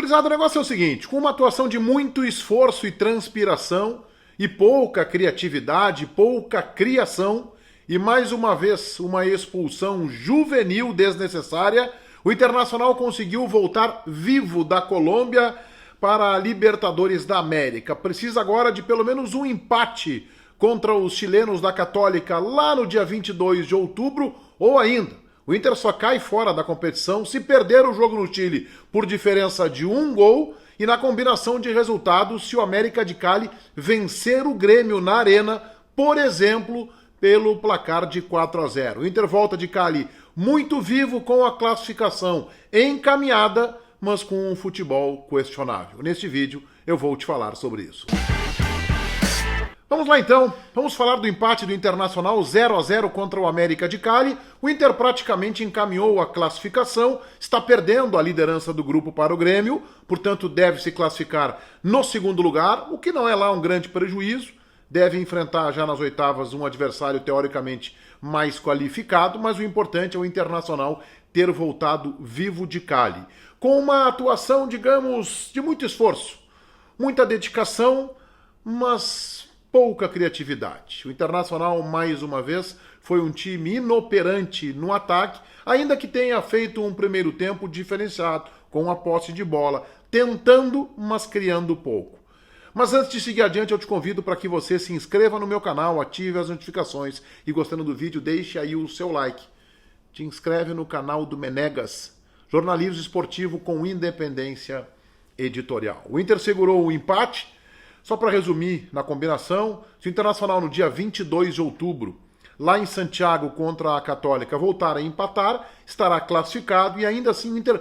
Gurizada, o negócio é o seguinte, com uma atuação de muito esforço e transpiração, e pouca criatividade, pouca criação, e mais uma vez uma expulsão juvenil desnecessária, o Internacional conseguiu voltar vivo da Colômbia para a Libertadores da América. Precisa agora de pelo menos um empate contra os chilenos da Católica lá no dia 22 de outubro, ou ainda, o Inter só cai fora da competição se perder o jogo no Chile por diferença de um gol e na combinação de resultados se o América de Cali vencer o Grêmio na Arena, por exemplo, pelo placar de 4-0. O Inter volta de Cali muito vivo com a classificação encaminhada, mas com um futebol questionável. Neste vídeo eu vou te falar sobre isso. Vamos lá então, vamos falar do empate do Internacional 0-0 contra o América de Cali. O Inter praticamente encaminhou a classificação, está perdendo a liderança do grupo para o Grêmio, portanto deve se classificar no segundo lugar, o que não é lá um grande prejuízo. Deve enfrentar já nas oitavas um adversário teoricamente mais qualificado, mas o importante é o Internacional ter voltado vivo de Cali. Com uma atuação, digamos, de muito esforço, muita dedicação, mas pouca criatividade. O Internacional, mais uma vez, foi um time inoperante no ataque, ainda que tenha feito um primeiro tempo diferenciado, com a posse de bola, tentando, mas criando pouco. Mas antes de seguir adiante, eu te convido para que você se inscreva no meu canal, ative as notificações e, gostando do vídeo, deixe aí o seu like. Te inscreve no canal do Menegas, jornalismo esportivo com independência editorial. O Inter segurou o empate. Só para resumir, na combinação, se o Internacional no dia 22 de outubro, lá em Santiago contra a Católica, voltar a empatar, estará classificado e ainda assim o Inter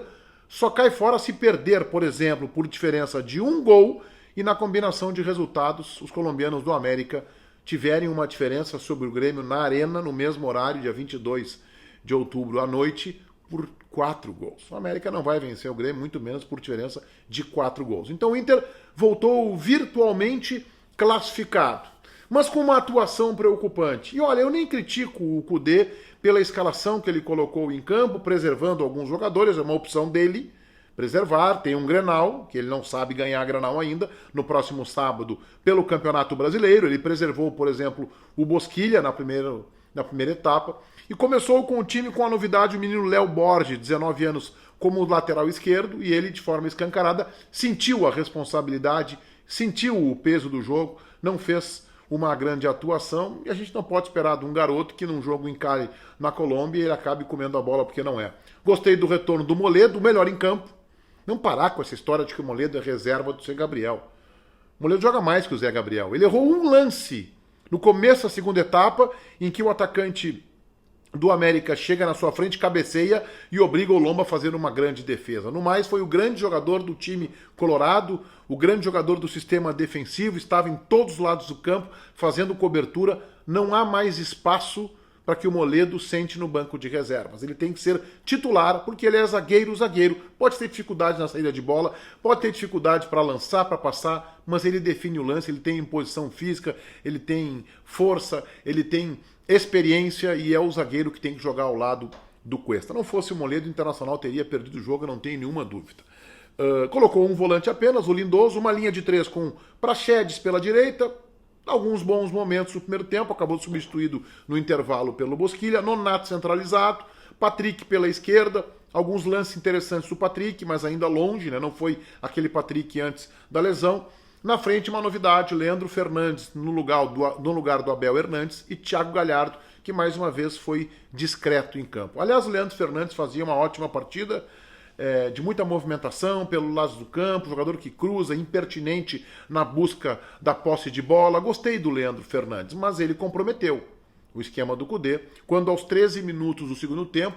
só cai fora se perder, por exemplo, por diferença de um gol e na combinação de resultados, os colombianos do América tiverem uma diferença sobre o Grêmio na Arena, no mesmo horário, dia 22 de outubro à noite, por 4 gols. O América não vai vencer o Grêmio, muito menos por diferença de 4 gols. Então o Inter voltou virtualmente classificado, mas com uma atuação preocupante. E olha, eu nem critico o Kudê pela escalação que ele colocou em campo, preservando alguns jogadores, é uma opção dele, preservar. Tem um Grenal, que ele não sabe ganhar Grenal ainda, no próximo sábado pelo Campeonato Brasileiro. Ele preservou, por exemplo, o Bosquilha na primeira etapa. E começou com o time com a novidade, o menino Léo Borges, 19 anos, como lateral esquerdo, e ele, de forma escancarada, sentiu a responsabilidade, sentiu o peso do jogo, não fez uma grande atuação, e a gente não pode esperar de um garoto que num jogo em Cali, na Colômbia, ele acabe comendo a bola, porque não é. Gostei do retorno do Moledo, o melhor em campo. Não parar com essa história de que o Moledo é reserva do Zé Gabriel. O Moledo joga mais que o Zé Gabriel. Ele errou um lance no começo da segunda etapa, em que o atacante do América chega na sua frente, cabeceia e obriga o Lomba a fazer uma grande defesa. No mais, foi o grande jogador do time colorado, o grande jogador do sistema defensivo, estava em todos os lados do campo, fazendo cobertura. Não há mais espaço para que o Moledo sente no banco de reservas. Ele tem que ser titular, porque ele é zagueiro. Pode ter dificuldade na saída de bola, pode ter dificuldade para lançar, para passar, mas ele define o lance, ele tem imposição física, ele tem força, ele tem experiência e é o zagueiro que tem que jogar ao lado do Cuesta. Não fosse o Moledo, o Internacional teria perdido o jogo, não tenho nenhuma dúvida. Colocou um volante apenas, o Lindoso, uma linha de 3 com Praxedes pela direita, alguns bons momentos no primeiro tempo, acabou substituído no intervalo pelo Bosquilha, Nonato centralizado, Patrick pela esquerda, alguns lances interessantes do Patrick, mas ainda longe, né? Não foi aquele Patrick antes da lesão. Na frente, uma novidade, Leandro Fernandes no lugar do Abel Hernandes e Thiago Galhardo, que mais uma vez foi discreto em campo. Aliás, o Leandro Fernandes fazia uma ótima partida, de muita movimentação pelo lado do campo, jogador que cruza, impertinente na busca da posse de bola. Gostei do Leandro Fernandes, mas ele comprometeu o esquema do Kudê, quando aos 13 minutos do segundo tempo,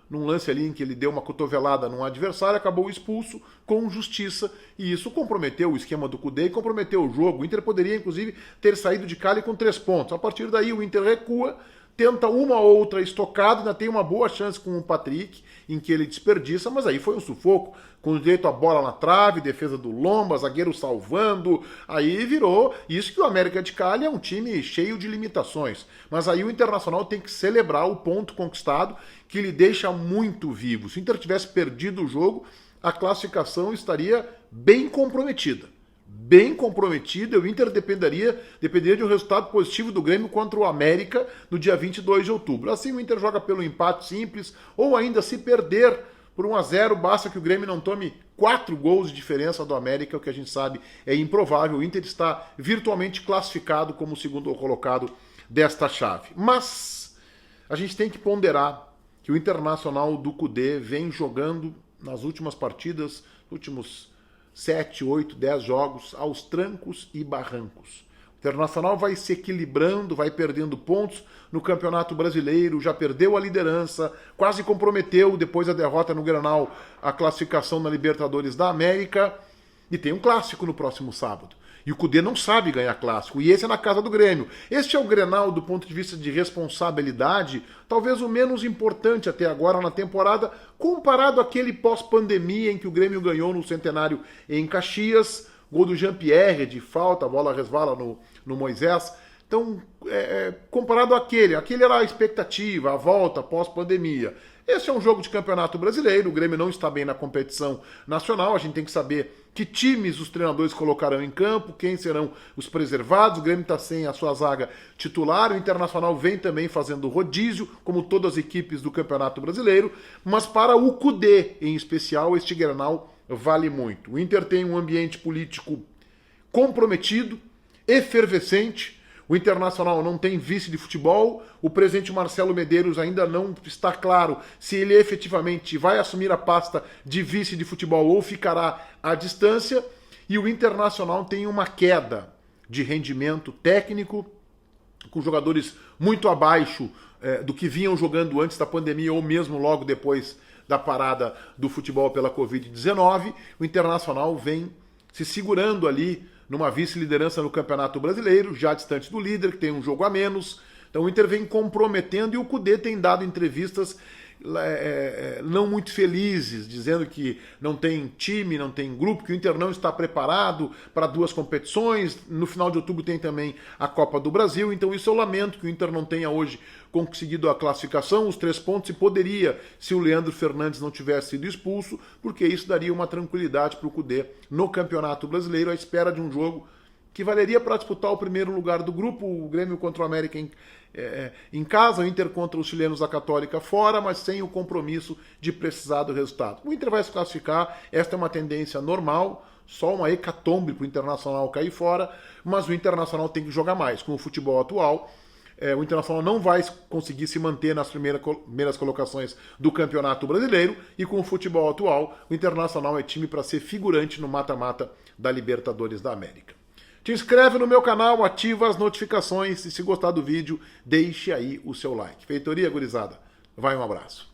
num lance ali em que ele deu uma cotovelada num adversário, acabou expulso com justiça, e isso comprometeu o esquema do Kudê e comprometeu o jogo. O Inter poderia, inclusive, ter saído de Cali com 3 pontos. A partir daí, o Inter recua, tenta uma ou outra estocada, ainda tem uma boa chance com o Patrick, em que ele desperdiça, mas aí foi um sufoco, com direito a bola na trave, defesa do Lomba, zagueiro salvando, aí virou isso que o América de Cali é um time cheio de limitações. Mas aí o Internacional tem que celebrar o ponto conquistado, que lhe deixa muito vivo. Se o Inter tivesse perdido o jogo, a classificação estaria bem comprometida. Bem comprometida, o Inter dependeria de um resultado positivo do Grêmio contra o América no dia 22 de outubro. Assim o Inter joga pelo empate simples, ou ainda se perder por 1-0, basta que o Grêmio não tome 4 gols de diferença do América, o que a gente sabe é improvável. O Inter está virtualmente classificado como o segundo colocado desta chave. Mas a gente tem que ponderar que o Internacional do Cudê vem jogando nas últimas partidas, últimos 7, 8, 10 jogos, aos trancos e barrancos. O Internacional vai se equilibrando, vai perdendo pontos no Campeonato Brasileiro, já perdeu a liderança, quase comprometeu, depois da derrota no Grenal, a classificação na Libertadores da América, e tem um clássico no próximo sábado. E o Cudê não sabe ganhar clássico, e esse é na casa do Grêmio. Este é o Grenal, do ponto de vista de responsabilidade, talvez o menos importante até agora na temporada, comparado àquele pós-pandemia em que o Grêmio ganhou no Centenário em Caxias, gol do Jean-Pierre de falta, a bola resvala no Moisés. Então, comparado àquele era a expectativa, a volta pós-pandemia. Esse é um jogo de campeonato brasileiro, o Grêmio não está bem na competição nacional, a gente tem que saber que times os treinadores colocarão em campo, quem serão os preservados, o Grêmio está sem a sua zaga titular, o Internacional vem também fazendo rodízio, como todas as equipes do campeonato brasileiro, mas para o Cudê, em especial, este Grenal vale muito. O Inter tem um ambiente político comprometido, efervescente. O Internacional não tem vice de futebol, o presidente Marcelo Medeiros ainda não está claro se ele efetivamente vai assumir a pasta de vice de futebol ou ficará à distância, e o Internacional tem uma queda de rendimento técnico, com jogadores muito abaixo do que vinham jogando antes da pandemia ou mesmo logo depois da parada do futebol pela Covid-19. O Internacional vem se segurando ali numa vice-liderança no Campeonato Brasileiro, já distante do líder, que tem um jogo a menos. Então o Inter vem comprometendo, e o Cudê tem dado entrevistas não muito felizes, dizendo que não tem time, não tem grupo, que o Inter não está preparado para 2 competições. No final de outubro tem também a Copa do Brasil, então isso eu lamento que o Inter não tenha hoje conseguido a classificação, os 3 pontos, e poderia, se o Leandro Fernandes não tivesse sido expulso, porque isso daria uma tranquilidade para o Cudê no Campeonato Brasileiro, à espera de um jogo que valeria para disputar o primeiro lugar do grupo, o Grêmio contra o América em casa, o Inter contra os chilenos da Católica fora, mas sem o compromisso de precisar do resultado. O Inter vai se classificar, esta é uma tendência normal, só uma hecatombe para o Internacional cair fora, mas o Internacional tem que jogar mais. Com o futebol atual, o Internacional não vai conseguir se manter nas primeiras colocações do Campeonato Brasileiro, e com o futebol atual, o Internacional é time para ser figurante no mata-mata da Libertadores da América. Te inscreve no meu canal, ativa as notificações e, se gostar do vídeo, deixe aí o seu like. Feitoria, gurizada. Vai, um abraço.